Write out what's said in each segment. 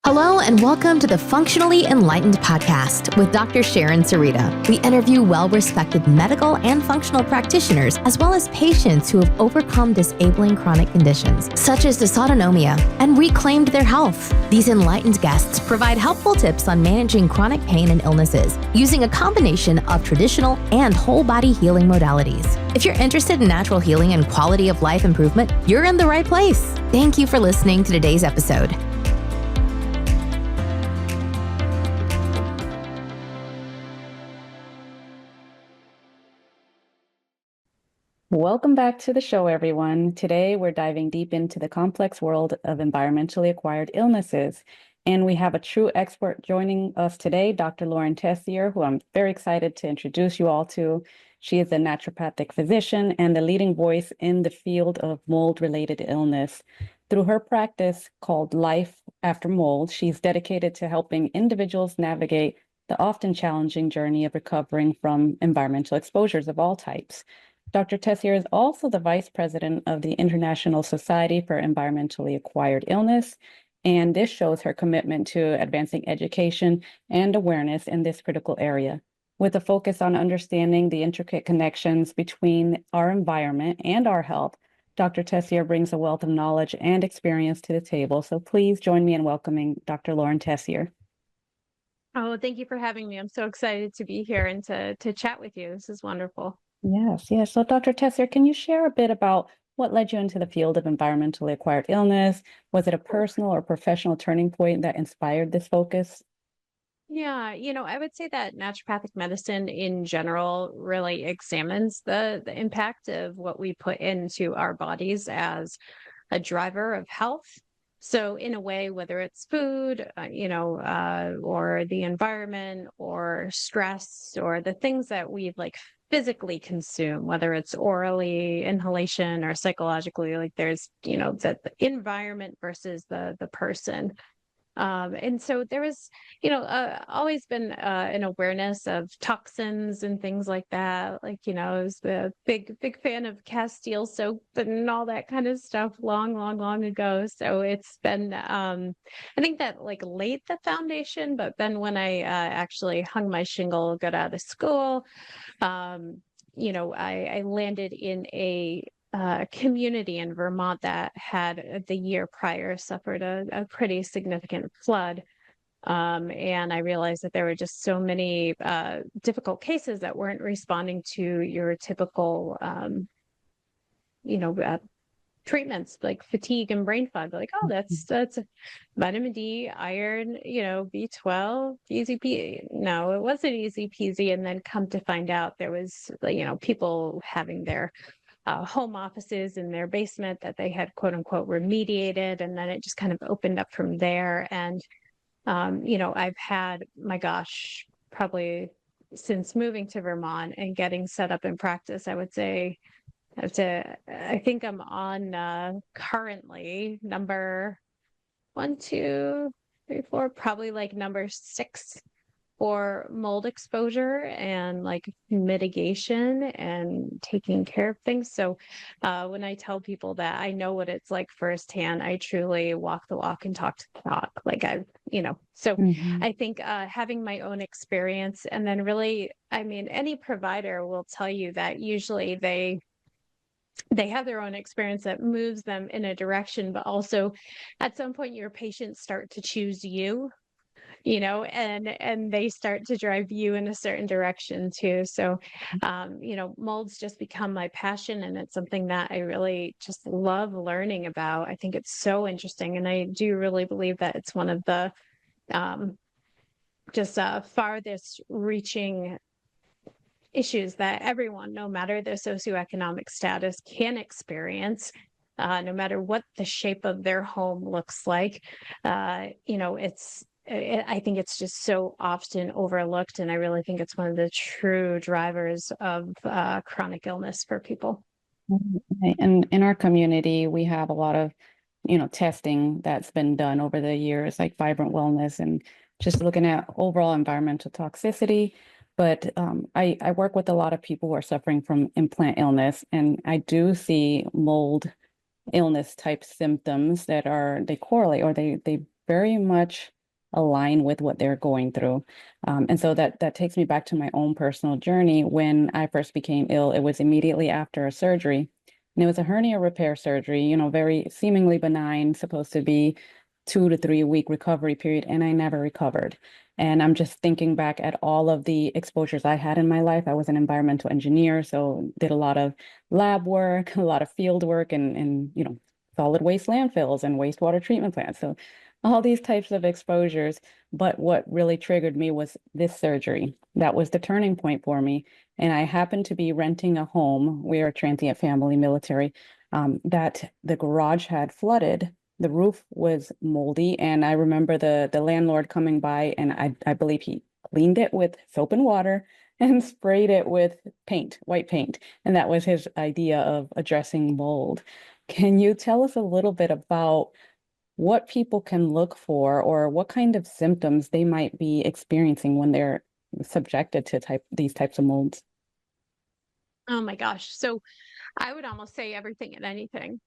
Hello and welcome to the Functionally Enlightened Podcast with Dr. Sharon Sarita. We interview well-respected medical and functional practitioners, as well as patients who have overcome disabling chronic conditions, such as dysautonomia, and reclaimed their health. These enlightened guests provide helpful tips on managing chronic pain and illnesses, using a combination of traditional and whole-body healing modalities. If you're interested in natural healing and quality of life improvement, you're in the right place. Thank you for listening to today's episode. Welcome back to the show, everyone. Today, we're diving deep into the complex world of environmentally acquired illnesses. And we have a true expert joining us today, Dr. Lauren Tessier, who I'm very excited to introduce you all to. She is a naturopathic physician and the leading voice in the field of mold-related illness. Through her practice called Life After Mold, she's dedicated to helping individuals navigate the often challenging journey of recovering from environmental exposures of all types. Dr. Tessier is also the vice president of the International Society for Environmentally Acquired Illness, and this shows her commitment to advancing education and awareness in this critical area. With a focus on understanding the intricate connections between our environment and our health, Dr. Tessier brings a wealth of knowledge and experience to the table. So please join me in welcoming Dr. Lauren Tessier. Oh, thank you for having me. I'm so excited to be here and to chat with you. This is wonderful. Yes. So Dr. Tessier, can you share a bit about what led you into the field of environmentally acquired illness? Was it a personal or professional turning point that inspired this focus? Yeah, I would say that naturopathic medicine in general really examines the impact of what we put into our bodies as a driver of health. So in a way, whether it's food, or the environment or stress or the things that we physically consume, whether it's orally, inhalation, or psychologically, there's, the environment versus the person. And so there was, always been an awareness of toxins and things like that. I was a big fan of Castile soap and all that kind of stuff long ago. So it's been, I think that laid the foundation. But then when I actually hung my shingle, got out of school, I landed in a community in Vermont that had the year prior suffered a pretty significant flood. And I realized that there were just so many difficult cases that weren't responding to your typical, treatments like fatigue and brain fog. That's vitamin D, iron, B12, easy peasy. No, it wasn't easy peasy. And then come to find out there was, people having their home offices in their basement that they had quote unquote remediated. And then it just kind of opened up from there. And, I've had, probably since moving to Vermont and getting set up in practice, I would say, I think I'm on currently number 1, 2, 3, 4, probably number 6 for mold exposure and mitigation and taking care of things. So when I tell people that I know what it's like firsthand, I truly walk the walk and talk the talk. I think having my own experience, and then really, any provider will tell you that usually they have their own experience that moves them in a direction, but also at some point your patients start to choose you, and they start to drive you in a certain direction too. So, molds just become my passion, and it's something that I really just love learning about. I think it's so interesting, and I do really believe that it's one of the farthest reaching issues that everyone, no matter their socioeconomic status, can experience, no matter what the shape of their home looks like. I think it's just so often overlooked, and I really think it's one of the true drivers of chronic illness for people. And in our community, we have a lot of, testing that's been done over the years, like Vibrant Wellness, and just looking at overall environmental toxicity. But I work with a lot of people who are suffering from implant illness, and I do see mold illness type symptoms that they correlate, or they very much align with what they're going through. And so that takes me back to my own personal journey. When I first became ill, it was immediately after a surgery. And it was a hernia repair surgery, very seemingly benign, supposed to be 2 to 3 week recovery period, and I never recovered. And I'm just thinking back at all of the exposures I had in my life. I was an environmental engineer, so did a lot of lab work, a lot of field work, and solid waste landfills and wastewater treatment plants. So all these types of exposures. But what really triggered me was this surgery. That was the turning point for me. And I happened to be renting a home. We're a transient family, military, that the garage had flooded. The roof was moldy, and I remember the landlord coming by, and I believe he cleaned it with soap and water and sprayed it with paint, white paint. And that was his idea of addressing mold. Can you tell us a little bit about what people can look for, or what kind of symptoms they might be experiencing when they're subjected to these types of molds? Oh my gosh. So I would almost say everything and anything.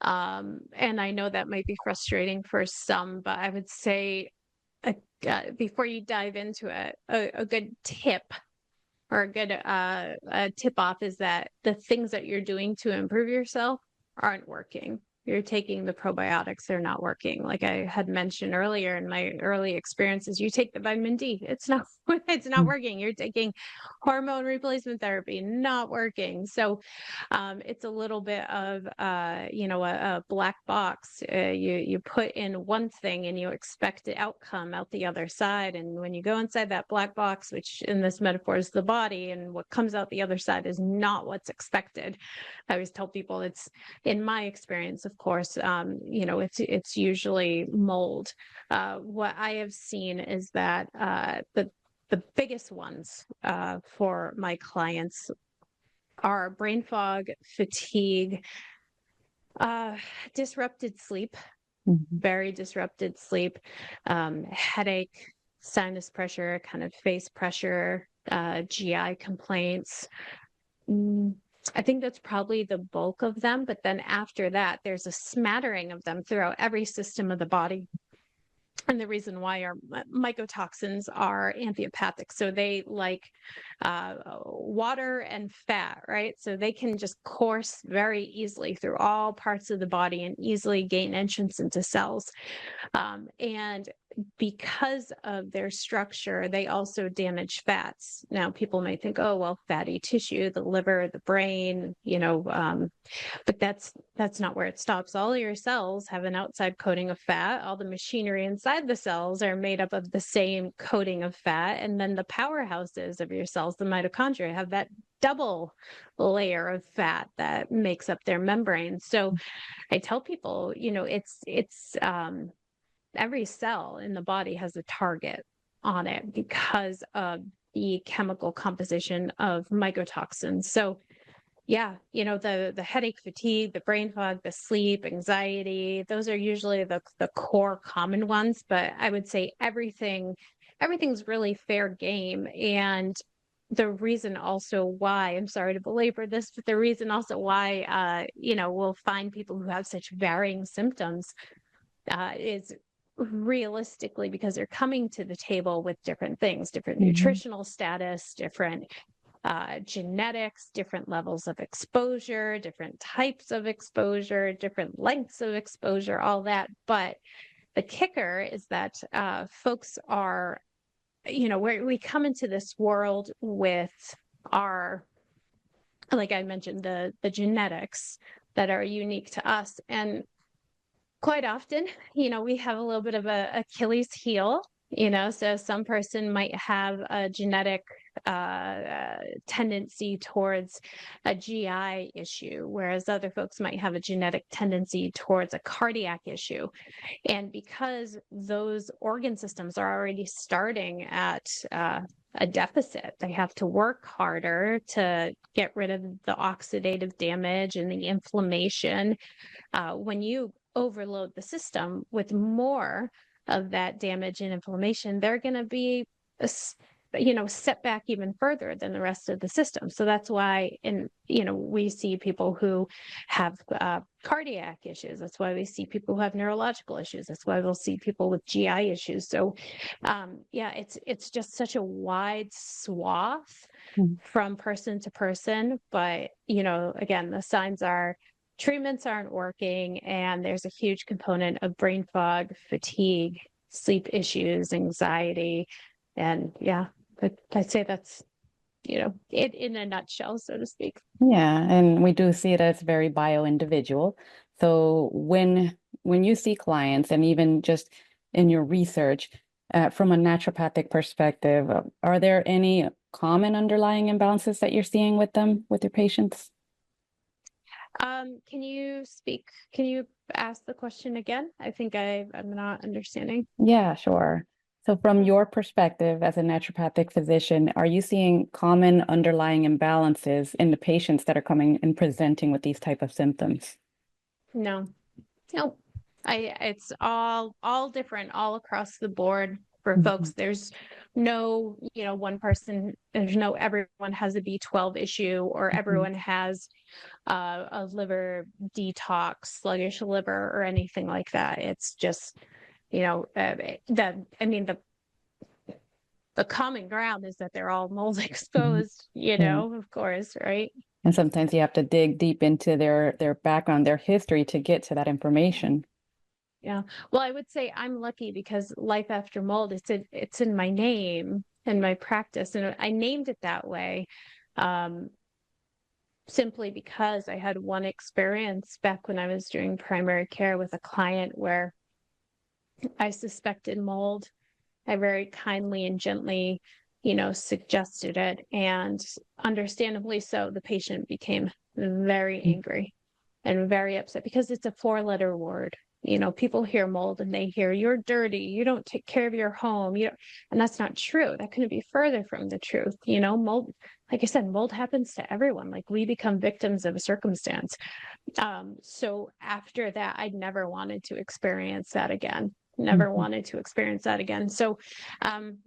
And I know that might be frustrating for some, but I would say before you dive into it, a good tip or a good tip off is that the things that you're doing to improve yourself aren't working. You're taking the probiotics, they're not working. Like I had mentioned earlier in my early experiences, you take the vitamin D, it's not working. You're taking hormone replacement therapy, not working. So it's a little bit of a black box. You put in one thing and you expect the outcome out the other side. And when you go inside that black box, which in this metaphor is the body, and what comes out the other side is not what's expected. I always tell people, it's in my experience, of course, it's usually mold. What I have seen is that the biggest ones for my clients are brain fog, fatigue, disrupted sleep, very disrupted sleep, headache, sinus pressure, kind of face pressure, GI complaints. I think that's probably the bulk of them. But then after that, there's a smattering of them throughout every system of the body. And the reason why our mycotoxins are amphipathic. So they like water and fat, right? So they can just course very easily through all parts of the body and easily gain entrance into cells. And because of their structure, they also damage fats. Now, people might think, oh, well, fatty tissue, the liver, the brain, but that's not where it stops. All your cells have an outside coating of fat. All the machinery inside the cells are made up of the same coating of fat. And then the powerhouses of your cells, the mitochondria, have that double layer of fat that makes up their membrane. So I tell people, it's every cell in the body has a target on it because of the chemical composition of mycotoxins. So yeah, the headache, fatigue, the brain fog, the sleep, anxiety, those are usually the core common ones. But I would say everything's really fair game. And the reason also why, I'm sorry to belabor this, but the reason also why, we'll find people who have such varying symptoms is realistically because they're coming to the table with different things, different nutritional status, different genetics, different levels of exposure, different types of exposure, different lengths of exposure, all that. But the kicker is that folks are, where we come into this world with our, like I mentioned, the genetics that are unique to us. And quite often, we have a little bit of a Achilles heel, so some person might have a genetic tendency towards a GI issue, whereas other folks might have a genetic tendency towards a cardiac issue. And because those organ systems are already starting at a deficit, they have to work harder to get rid of the oxidative damage and the inflammation. When you overload the system with more of that damage and inflammation, they're going to be set back even further than the rest of the system. So that's why, we see people who have cardiac issues. That's why we see people who have neurological issues. That's why we'll see people with GI issues. So, it's just such a wide swath from person to person. But, again, the signs are treatments aren't working, and there's a huge component of brain fog, fatigue, sleep issues, anxiety. And but I'd say that's, it in a nutshell, so to speak. Yeah, and we do see it as very bio-individual. So when you see clients, and even just in your research, from a naturopathic perspective, are there any common underlying imbalances that you're seeing with them, with your patients? Can you ask the question again? I think I'm not understanding. Yeah, sure. So from your perspective as a naturopathic physician, are you seeing common underlying imbalances in the patients that are coming and presenting with these type of symptoms? No. It's all different all across the board for folks. There's no, one person, there's no everyone has a B12 issue, or everyone has a liver detox, sluggish liver, or anything like that. It's just, the common ground is that they're all mold exposed, of course, right? And sometimes you have to dig deep into their background, their history to get to that information. Yeah. Well, I would say I'm lucky because life after mold, it's in my name and my practice. And I named it that way simply because I had one experience back when I was doing primary care with a client where I suspected mold. I very kindly and gently, suggested it. And understandably so, the patient became very angry and very upset because it's a 4-letter word. People hear mold and they hear you're dirty, you don't take care of your home, and that's not true. That couldn't be further from the truth. Mold, like I said, mold happens to everyone. Like, we become victims of a circumstance. So after that, I never wanted to experience that again. So,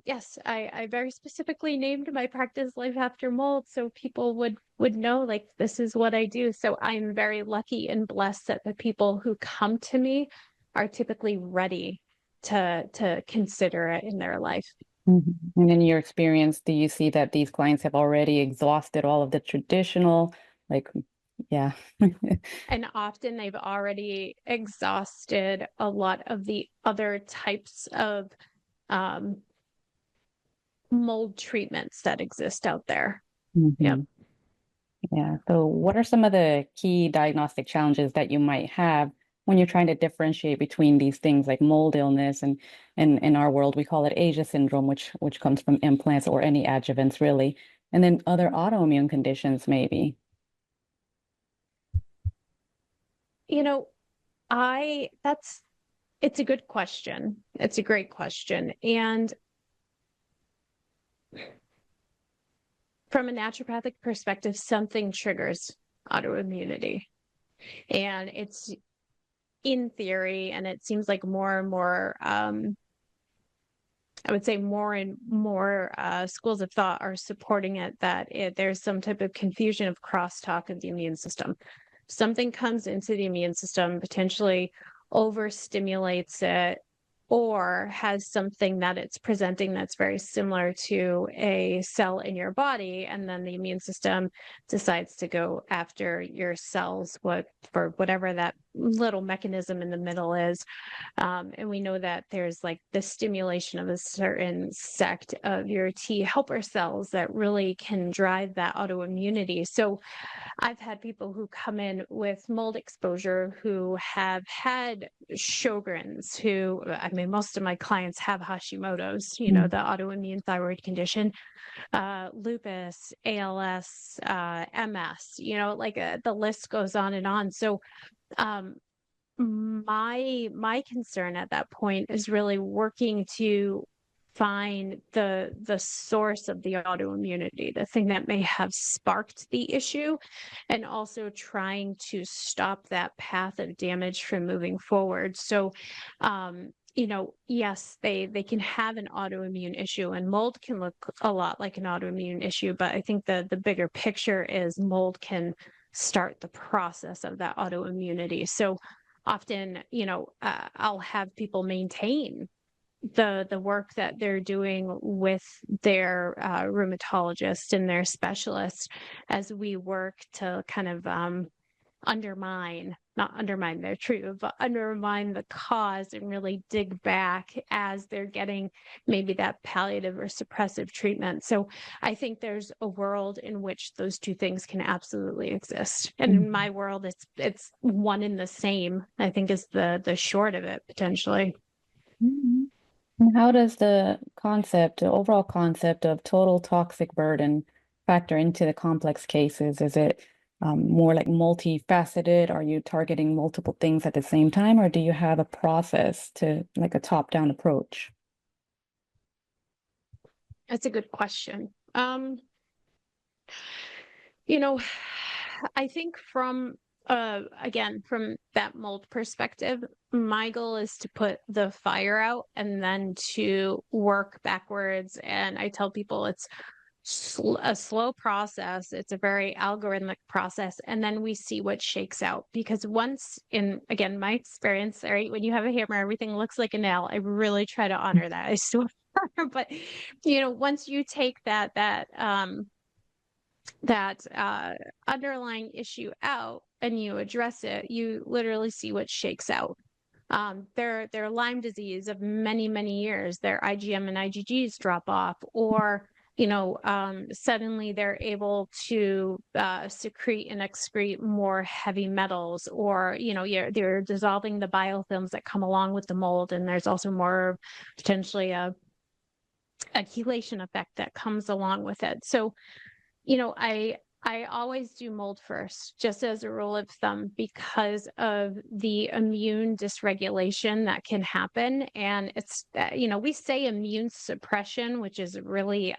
yes, I very specifically named my practice Life After Mold so people would know, like, this is what I do. So I'm very lucky and blessed that the people who come to me are typically ready to consider it in their life. And in your experience, do you see that these clients have already exhausted all of the traditional, yeah. And often they've already exhausted a lot of the other types of mold treatments that exist out there. Yep. Yeah. So what are some of the key diagnostic challenges that you might have when you're trying to differentiate between these things like mold illness, and in our world, we call it Asia syndrome, which comes from implants or any adjuvants really, and then other autoimmune conditions maybe? It's a good question. It's a great question. And from a naturopathic perspective, something triggers autoimmunity. And it's in theory, and it seems like more and more, I would say more and more schools of thought are supporting it, that there's some type of confusion of crosstalk of the immune system. Something comes into the immune system, potentially overstimulates it, or has something that it's presenting that's very similar to a cell in your body, and then the immune system decides to go after your cells for whatever that little mechanism in the middle is. And we know that there's like the stimulation of a certain sect of your T helper cells that really can drive that autoimmunity. So I've had people who come in with mold exposure who have had Sjogren's, most of my clients have Hashimoto's, the autoimmune thyroid condition, lupus, ALS, MS, the list goes on and on. So my concern at that point is really working to find the source of the autoimmunity, the thing that may have sparked the issue, and also trying to stop that path of damage from moving forward. So yes, they can have an autoimmune issue, and mold can look a lot like an autoimmune issue. But I think the bigger picture is mold can start the process of that autoimmunity. So often, I'll have people maintain the work that they're doing with their rheumatologist and their specialist as we work to kind of not undermine their truth, but undermine the cause and really dig back as they're getting maybe that palliative or suppressive treatment. So I think there's a world in which those two things can absolutely exist. And in my world, it's one and the same, I think, is the short of it potentially. Mhm. And how does the overall concept of total toxic burden factor into the complex cases? Is it more like multifaceted? Are you targeting multiple things at the same time, or do you have a process to like a top-down approach? That's a good question. I think again, from that mold perspective, my goal is to put the fire out and then to work backwards. And I tell people it's a slow process. It's a very algorithmic process. And then we see what shakes out. Because once again, my experience, right, when you have a hammer, everything looks like a nail. I really try to honor that. I swear. But, once you take that underlying issue out and you address it, you literally see what shakes out. Their Lyme disease of many, many years, their IgM and IgGs drop off, or suddenly they're able to secrete and excrete more heavy metals, or they're dissolving the biofilms that come along with the mold, and there's also more potentially a chelation effect that comes along with it. So I always do mold first, just as a rule of thumb, because of the immune dysregulation that can happen. And it's, we say immune suppression, which is a really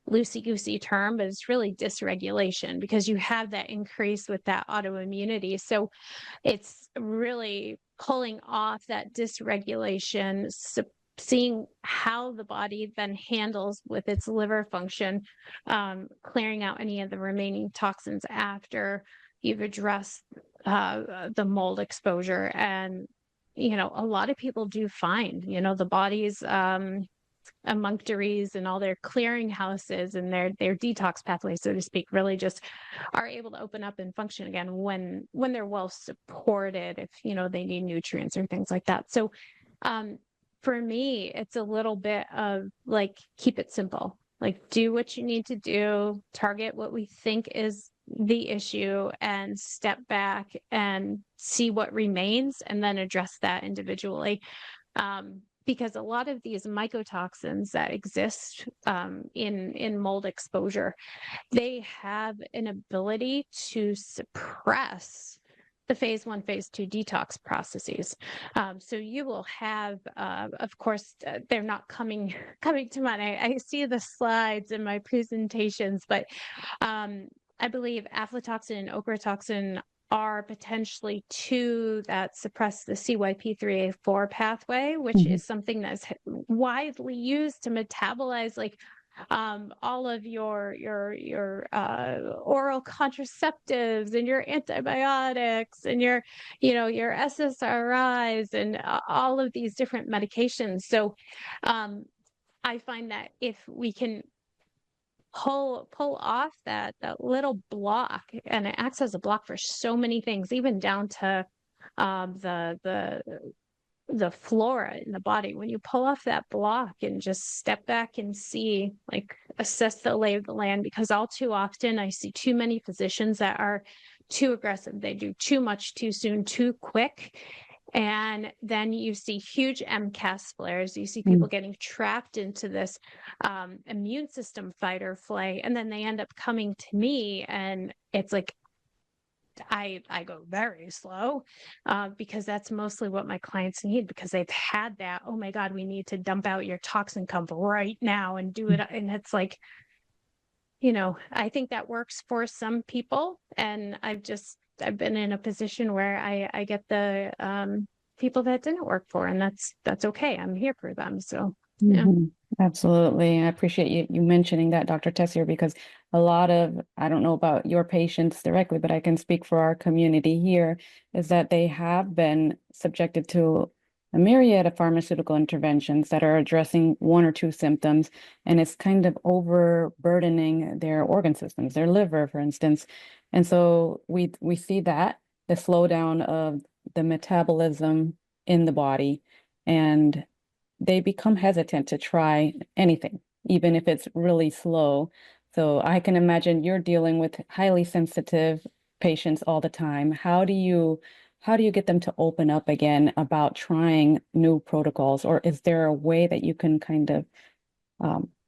loosey-goosey term, but it's really dysregulation because you have that increase with that autoimmunity. So it's really pulling off that dysregulation, seeing how the body then handles with its liver function, clearing out any of the remaining toxins after you've addressed the mold exposure. And, a lot of people do find, the body's emunctories and all their clearing houses and their detox pathways, so to speak, really just are able to open up and function again when they're well supported, if they need nutrients or things like that. So for me, it's a little bit of like, keep it simple, like do what you need to do, target what we think is the issue, and step back and see what remains and then address that individually. Because a lot of these mycotoxins that exist in mold exposure, they have an ability to suppress the phase 1, phase 2 detox processes. So you will have, of course, they're not coming to mind. I see the slides in my presentations, but I believe aflatoxin and ochratoxin are potentially two that suppress the CYP3A4 pathway, which is something that's widely used to metabolize like all of your oral contraceptives and your antibiotics and your SSRIs and all of these different medications. So I find that if we can pull off that little block, and it acts as a block for so many things, even down to the flora in the body. When you pull off that block and just step back and see, like, assess the lay of the land, because all too often I see too many physicians that are too aggressive. They do too much too soon, too quick. And then you see huge MCAS flares. You see people getting trapped into this immune system fight or flight. And then they end up coming to me, and it's like, I go very slow because that's mostly what my clients need, because they've had that, oh my God, we need to dump out your toxin dump right now and do it. And it's like, I think that works for some people. And I've been in a position where I get the people that didn't work for, and that's okay. I'm here for them. So yeah. Absolutely. I appreciate you mentioning that, Dr. Tessier, because a lot of, I don't know about your patients directly, but I can speak for our community here, is that they have been subjected to a myriad of pharmaceutical interventions that are addressing one or two symptoms, and it's kind of overburdening their organ systems, their liver, for instance. And so we see that the slowdown of the metabolism in the body, and they become hesitant to try anything, even if it's really slow. So I can imagine you're dealing with highly sensitive patients all the time. How do you get them to open up again about trying new protocols? Or is there a way that you can kind of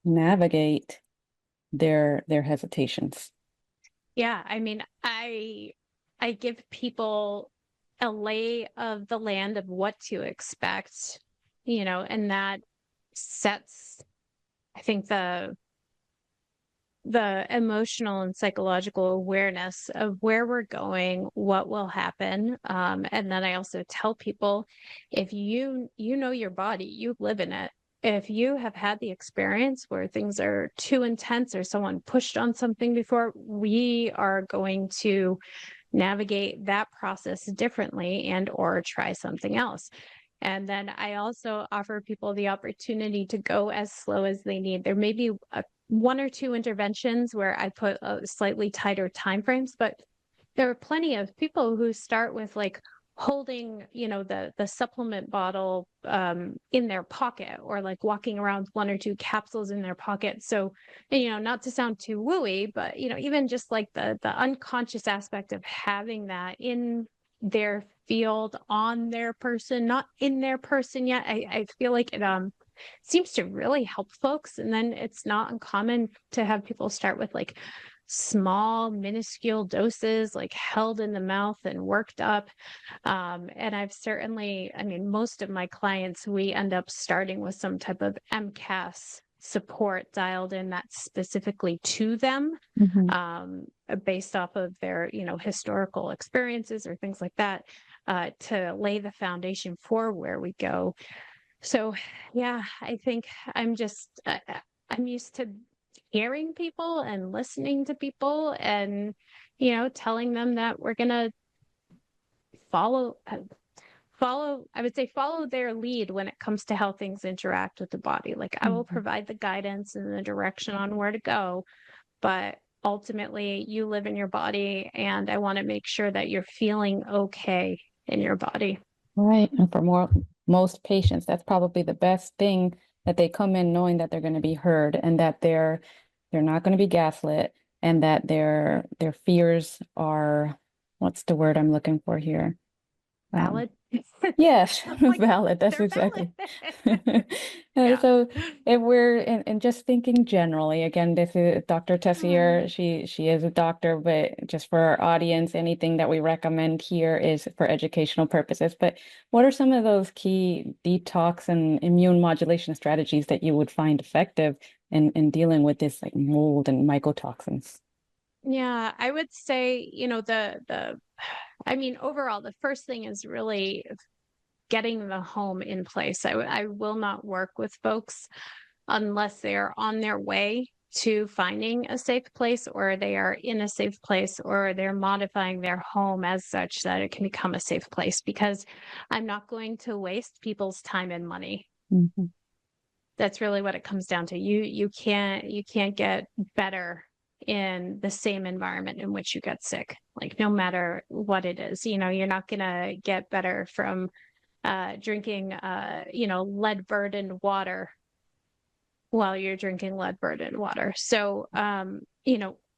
navigate their hesitations? Yeah, I mean, I give people a lay of the land of what to expect, and that sets, I think, the emotional and psychological awareness of where we're going, what will happen. And then I also tell people, if you know your body, you live in it. If you have had the experience where things are too intense or someone pushed on something before, we are going to navigate that process differently and or try something else. And then I also offer people the opportunity to go as slow as they need. There may be one or two interventions where I put slightly tighter timeframes, but there are plenty of people who start with like holding, the supplement bottle in their pocket, or like walking around with one or two capsules in their pocket. So, not to sound too wooey, but even just like the unconscious aspect of having that in their field, on their person, not in their person yet. I feel like it seems to really help folks. And then it's not uncommon to have people start with like small, minuscule doses, like held in the mouth and worked up. And I've certainly, I mean, most of my clients, we end up starting with some type of MCAS support dialed in that's specifically to them, based off of their, historical experiences or things like that, to lay the foundation for where we go. So, yeah, I think I'm used to hearing people and listening to people and, telling them that we're going to follow, I would say follow their lead when it comes to how things interact with the body. Like I will provide the guidance and the direction on where to go, but ultimately you live in your body, and I want to make sure that you're feeling okay in your body. Right. And for most patients, that's probably the best thing, that they come in knowing that they're going to be heard, and that they're not going to be gaslit, and that their fears are, what's the word I'm looking for here? Valid. Yes, Like, valid. That's they're exactly. valid. Yeah. So if we're and just thinking generally, again, this is Dr. Tessier. She is a doctor, but just for our audience, anything that we recommend here is for educational purposes. But what are some of those key detox and immune modulation strategies that you would find effective in dealing with this like mold and mycotoxins? Yeah, I would say, I mean, overall, the first thing is really getting the home in place. I will not work with folks unless they're on their way to finding a safe place, or they are in a safe place, or they're modifying their home as such that it can become a safe place, because I'm not going to waste people's time and money. That's really what it comes down to. You can't get better in the same environment in which you get sick. Like no matter what it is, you're not gonna get better from drinking lead burdened water while you're drinking lead burdened water. So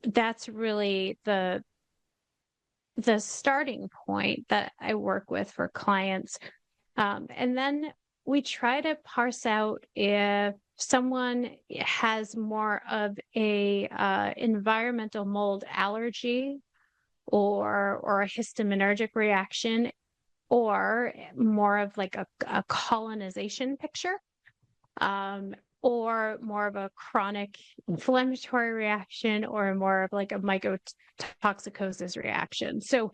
that's really the starting point that I work with for clients. And then we try to parse out if someone has more of a environmental mold allergy, or a histaminergic reaction, or more of like a colonization picture, or more of a chronic inflammatory reaction, or more of like a mycotoxicosis reaction. So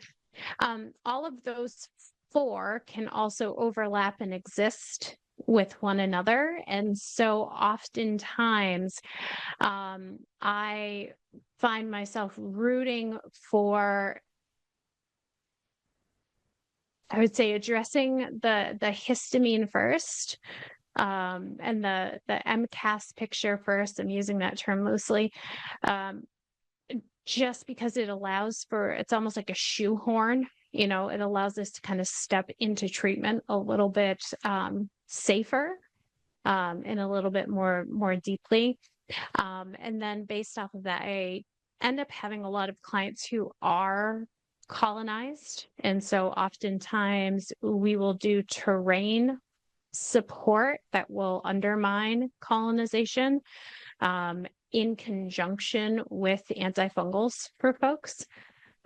all of those four can also overlap and exist with one another. And so oftentimes I find myself rooting for, I would say, addressing the histamine first, and the MCAS picture first. I'm using that term loosely, just because it allows for, it's almost like a shoehorn. It allows us to kind of step into treatment a little bit safer, and a little bit more deeply. And then based off of that, I end up having a lot of clients who are colonized. And so oftentimes we will do terrain support that will undermine colonization, in conjunction with antifungals for folks.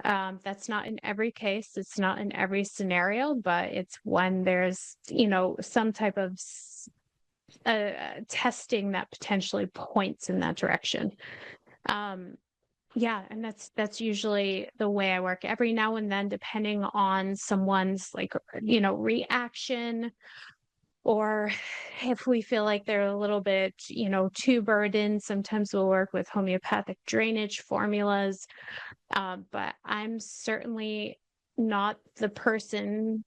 That's not in every case. It's not in every scenario, but it's when there's, some type of testing that potentially points in that direction. Yeah, and that's usually the way I work. Every now and then, depending on someone's reaction, or if we feel like they're a little bit, too burdened, sometimes we'll work with homeopathic drainage formulas. But I'm certainly not the person.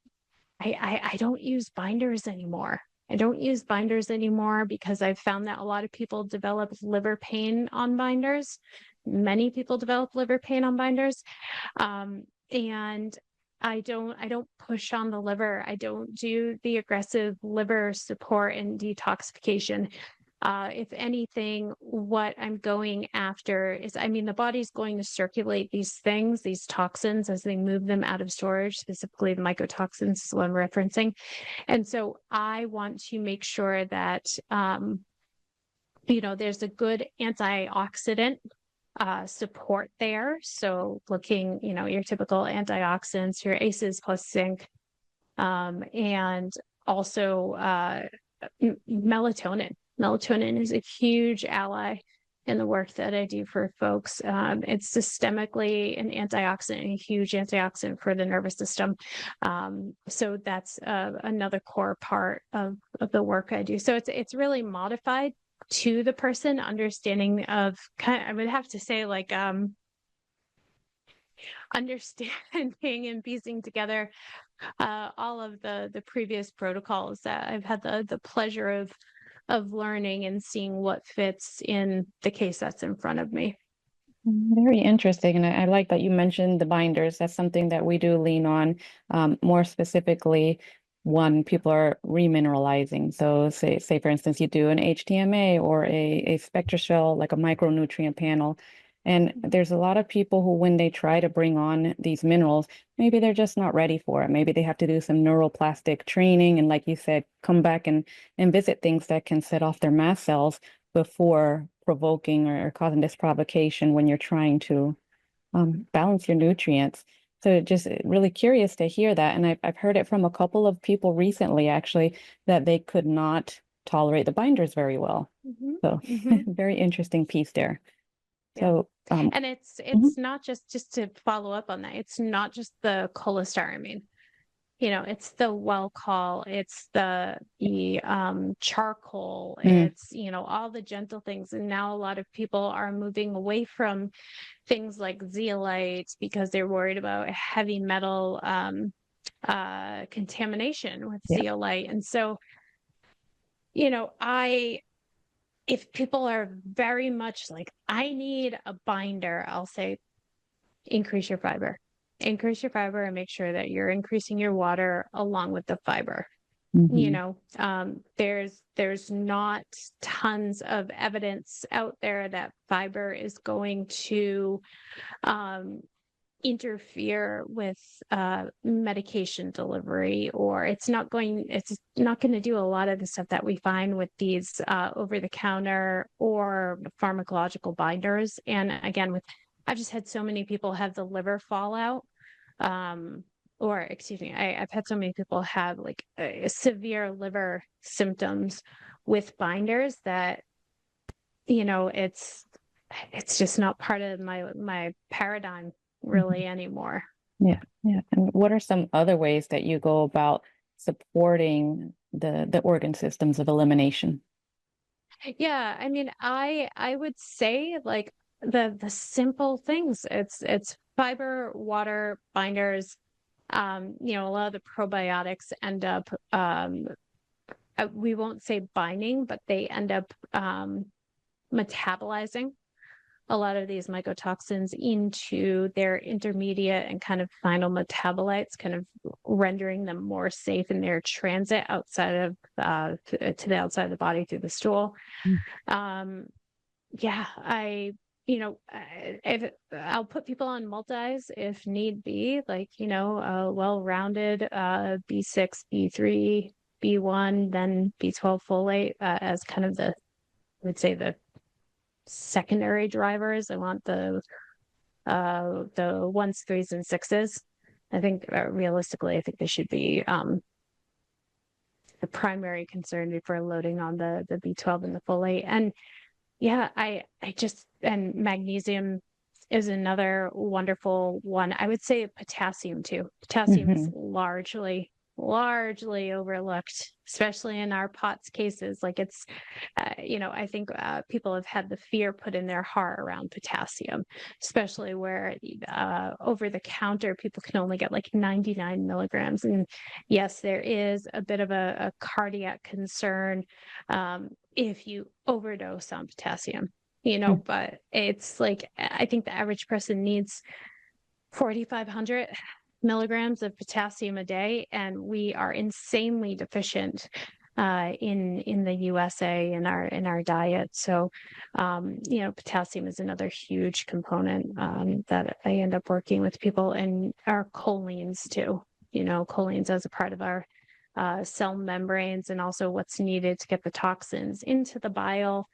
I don't use binders anymore. I don't use binders anymore because I've found that a lot of people develop liver pain on binders. Many people develop liver pain on binders. And I don't push on the liver. I don't do the aggressive liver support and detoxification. If anything, what I'm going after is, the body's going to circulate these things, these toxins, as they move them out of storage, specifically the mycotoxins is what I'm referencing. And so I want to make sure that, there's a good antioxidant support there. So looking, your typical antioxidants, your ACEs plus zinc, and also melatonin. Melatonin is a huge ally in the work that I do for folks. It's systemically an antioxidant, a huge antioxidant for the nervous system. So that's another core part of the work I do. So it's really modified to the person, understanding of I would have to say understanding and piecing together all of the previous protocols that I've had the pleasure of learning and seeing what fits in the case that's in front of me. Very interesting. And I like that you mentioned the binders. That's something that we do lean on, more specifically when people are remineralizing. So say for instance, you do an HTMA or a SpectraShell, like a micronutrient panel. And there's a lot of people who, when they try to bring on these minerals, maybe they're just not ready for it. Maybe they have to do some neuroplastic training. And like you said, come back and visit things that can set off their mast cells before provoking or causing this provocation when you're trying to balance your nutrients. So just really curious to hear that. And I've heard it from a couple of people recently, actually, that they could not tolerate the binders very well. Mm-hmm. So very interesting piece there. Yeah. So, and it's not just to follow up on that. It's not just the cholestyramine. It's the Welchol, it's the charcoal, it's, all the gentle things. And now a lot of people are moving away from things like zeolite because they're worried about heavy metal contamination with zeolite. And so, if people are very much like, I need a binder, I'll say, increase your fiber and make sure that you're increasing your water along with the fiber. There's not tons of evidence out there that fiber is going to interfere with medication delivery, or it's not going to do a lot of the stuff that we find with these over-the-counter or pharmacological binders. And again, I've just had so many people have the liver fallout, I've had so many people have severe liver symptoms with binders that, it's just not part of my paradigm really anymore. Yeah. Yeah. And what are some other ways that you go about supporting the organ systems of elimination? Yeah, I mean, I would say like the simple things. It's fiber, water, binders. A lot of the probiotics end up we won't say binding, but they end up metabolizing a lot of these mycotoxins into their intermediate and kind of final metabolites, kind of rendering them more safe in their transit outside of to the outside of the body through the stool. Mm. Yeah, if I'll put people on multis if need be, like, well-rounded B6, B3, B1, then B12 folate as kind of I would say the secondary drivers. I want the ones, threes, and sixes. I think realistically, I think they should be the primary concern before loading on the B12 and the folate. And yeah, and magnesium is another wonderful one. I would say potassium too. Potassium is largely overlooked, especially in our POTS cases. Like I think people have had the fear put in their heart around potassium, especially where over the counter people can only get like 99 milligrams. And yes, there is a bit of a cardiac concern if you overdose on potassium, but it's like, I think the average person needs 4,500 milligrams of potassium a day, and we are insanely deficient in the USA in our diet. So, potassium is another huge component that I end up working with people, and our choline too. Choline as a part of our cell membranes, and also what's needed to get the toxins into the bile.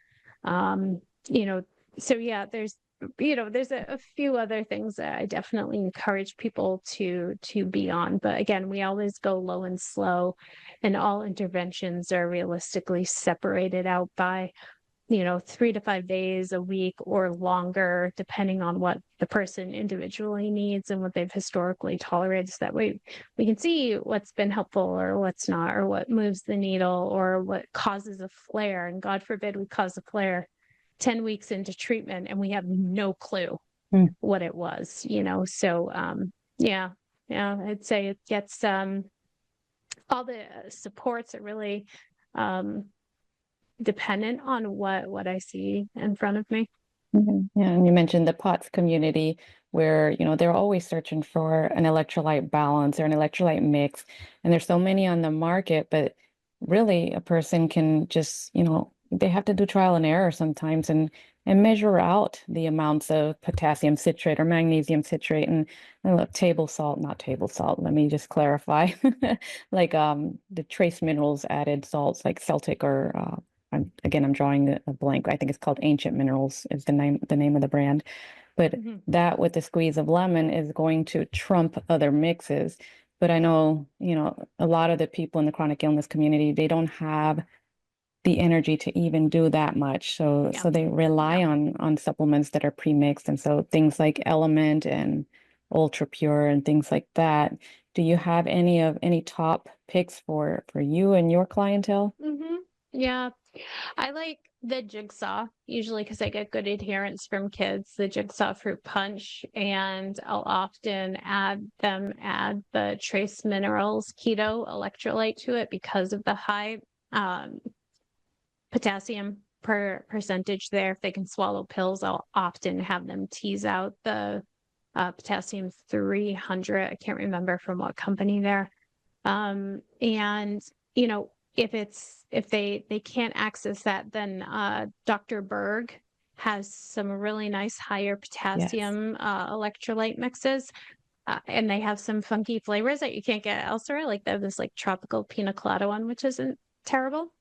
So yeah, there's a few other things that I definitely encourage people to be on. But again, we always go low and slow, and all interventions are realistically separated out by 3 to 5 days a week or longer, depending on what the person individually needs and what they've historically tolerated. So that way we can see what's been helpful or what's not, or what moves the needle or what causes a flare. And God forbid we cause a flare 10 weeks into treatment and we have no clue what it was, So, yeah, I'd say it gets all the supports are really dependent on what I see in front of me. Mm-hmm. Yeah, and you mentioned the POTS community where, they're always searching for an electrolyte balance or an electrolyte mix. And there's so many on the market, but really a person can just, they have to do trial and error sometimes and measure out the amounts of potassium citrate or magnesium citrate and table salt, not table salt. Let me just clarify, like the trace minerals added salts like Celtic or I'm drawing a blank. I think it's called Ancient Minerals is the name of the brand. But that with the squeeze of lemon is going to trump other mixes. But I know, a lot of the people in the chronic illness community, they don't have the energy to even do that much. So they rely on supplements that are pre-mixed. And so things like Element and Ultra Pure and things like that. Do you have any top picks for you and your clientele? Yeah. I like the Jigsaw usually because I get good adherence from kids, the Jigsaw fruit punch, and I'll often add the trace minerals keto electrolyte to it because of the high potassium percentage there. If they can swallow pills, I'll often have them tease out the potassium 300. I can't remember from what company there. And if they can't access that, then Dr. Berg has some really nice higher potassium electrolyte mixes. And they have some funky flavors that you can't get elsewhere. Like they have this like tropical pina colada one, which isn't terrible,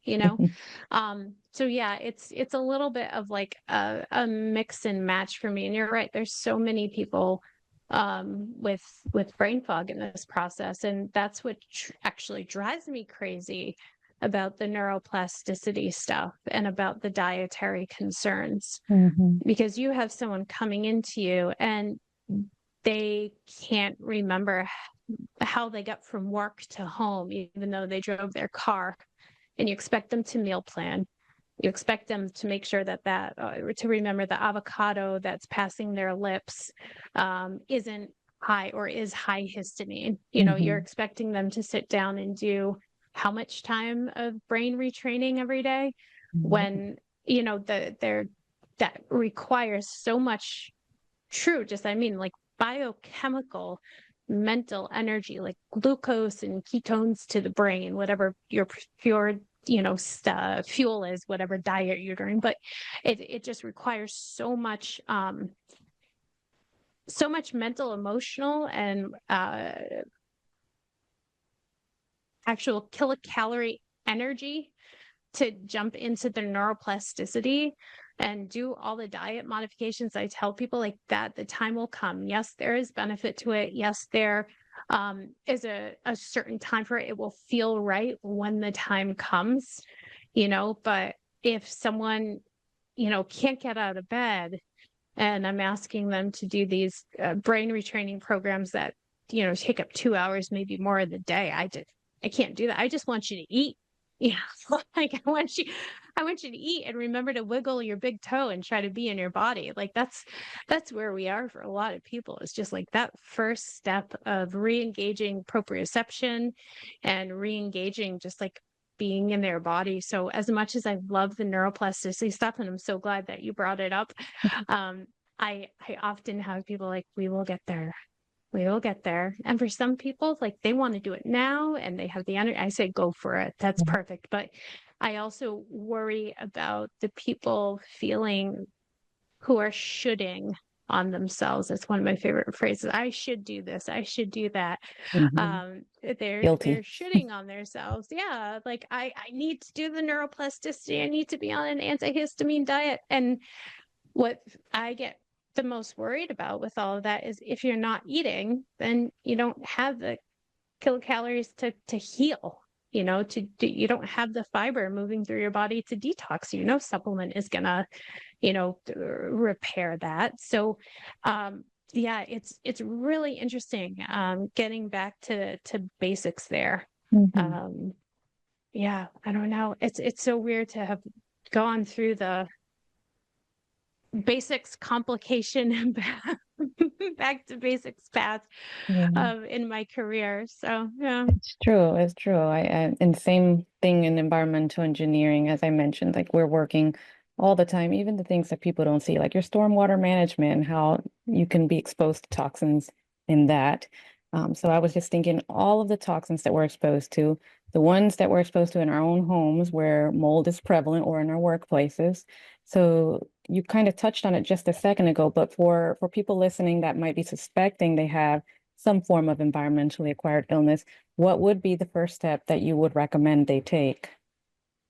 So yeah, it's a little bit of like a mix and match for me. And you're right, there's so many people with brain fog in this process, and that's what actually drives me crazy about the neuroplasticity stuff and about the dietary concerns, because you have someone coming into you and they can't remember how they got from work to home, even though they drove their car. And you expect them to meal plan. You expect them to make sure that to remember the avocado that's passing their lips isn't high or is high histamine. You're expecting them to sit down and do how much time of brain retraining every day when, that requires so much like biochemical mental energy, like glucose and ketones to the brain, whatever your pure fuel is, whatever diet you're doing. But it just requires so much mental, emotional, and actual kilocalorie energy to jump into the neuroplasticity and do all the diet modifications. I tell people like that the time will come. Yes, there is benefit to it. Yes, there is a certain time for it. It will feel right when the time comes, but if someone, can't get out of bed and I'm asking them to do these brain retraining programs that, take up 2 hours, maybe more of the day, I can't do that. I just want you to eat. Like I want you to eat and remember to wiggle your big toe and try to be in your body. Like that's where we are for a lot of people. It's just like that first step of re-engaging proprioception and re-engaging just like being in their body. So as much as I love the neuroplasticity stuff, and I'm so glad that you brought it up, I often have people like, we will get there. We will get there. And for some people, like they want to do it now and they have the energy. I say, go for it. That's perfect. But I also worry about the people who are shoulding on themselves. It's one of my favorite phrases. I should do this. I should do that. They're shitting on themselves. Yeah. Like I need to do the neuroplasticity. I need to be on an antihistamine diet. And what I get the most worried about with all of that is if you're not eating, then you don't have the kilocalories to heal, you don't have the fiber moving through your body to detox. Supplement is gonna, repair that. So, yeah, it's really interesting getting back to basics there. Yeah, I don't know. It's so weird to have gone through the basics complication and back to basics path in my career. So yeah, it's true. And same thing in environmental engineering, as I mentioned, like we're working all the time, even the things that people don't see, like your stormwater management and how you can be exposed to toxins in that. So I was just thinking all of the toxins that we're exposed to, the ones that we're exposed to in our own homes where mold is prevalent or in our workplaces. So you kind of touched on it just a second ago, but for people listening that might be suspecting they have some form of environmentally acquired illness, what would be the first step that you would recommend they take?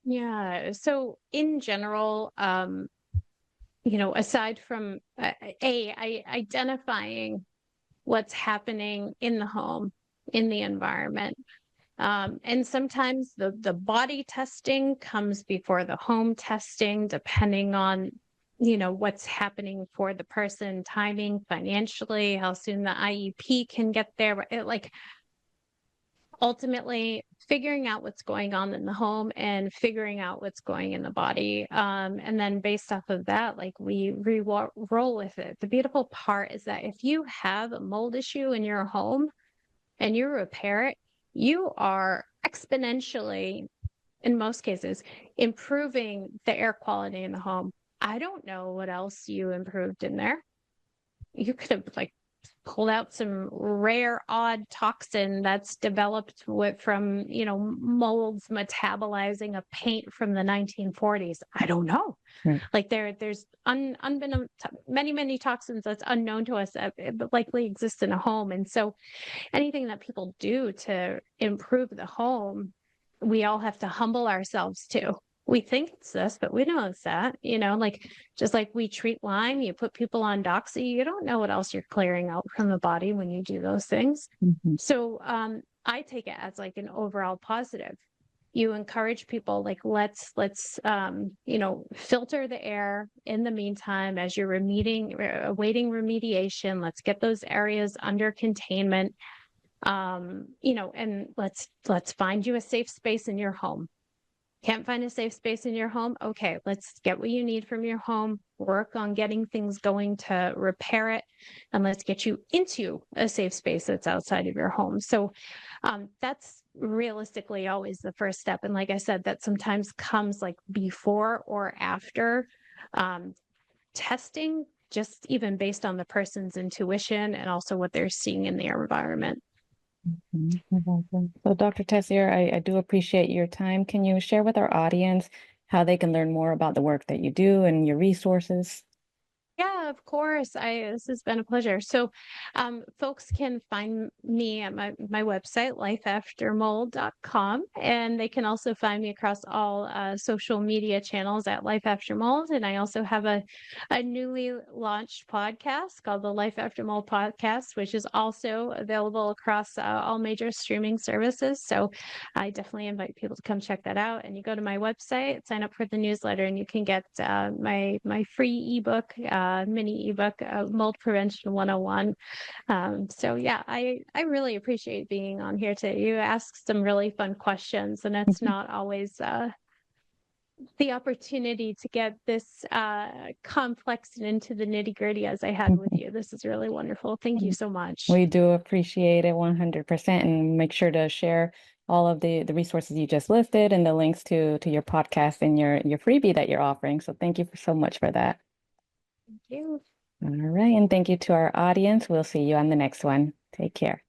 Yeah. So in general, aside from identifying what's happening in the home, in the environment, and sometimes the body testing comes before the home testing, depending on, what's happening for the person, timing, financially, how soon the IEP can get there. Ultimately figuring out what's going on in the home and figuring out what's going in the body. And then based off of that, like we roll with it. The beautiful part is that if you have a mold issue in your home and you repair it, you are exponentially, in most cases, improving the air quality in the home. I don't know what else you improved in there. You could have pulled out some rare, odd toxin that's developed from, molds metabolizing a paint from the 1940s. I don't know. Right. Like there's unbeknown many toxins that's unknown to us that likely exist in a home. And so anything that people do to improve the home, we all have to humble ourselves to. We think it's this, but we know it's that, just like we treat Lyme, you put people on Doxy, you don't know what else you're clearing out from the body when you do those things. So I take it as like an overall positive. you encourage people like, let's filter the air in the meantime as you're awaiting remediation. Let's get those areas under containment. And let's find you a safe space in your home. Can't find a safe space in your home? Okay, let's get what you need from your home, work on getting things going to repair it, and let's get you into a safe space that's outside of your home. So that's realistically always the first step. And like I said, that sometimes comes like before or after testing, just even based on the person's intuition and also what they're seeing in their environment. So Dr. Tessier, I do appreciate your time. Can you share with our audience how they can learn more about the work that you do and your resources? Yeah, of course. This has been a pleasure. So, folks can find me at my website, lifeaftermold.com, and they can also find me across all social media channels at Life After Mold. And I also have a newly launched podcast called the Life After Mold Podcast, which is also available across all major streaming services. So, I definitely invite people to come check that out. And you go to my website, sign up for the newsletter, and you can get my free ebook. Mini ebook, Mold Prevention 101. So yeah, I really appreciate being on here today. You asked some really fun questions, and it's not always the opportunity to get this complex and into the nitty gritty as I had with you. This is really wonderful. Thank you so much. We do appreciate it 100%, and make sure to share all of the resources you just listed and the links to your podcast and your freebie that you're offering. So thank you so much for that. Thank you. All right. And thank you to our audience. We'll see you on the next one. Take care.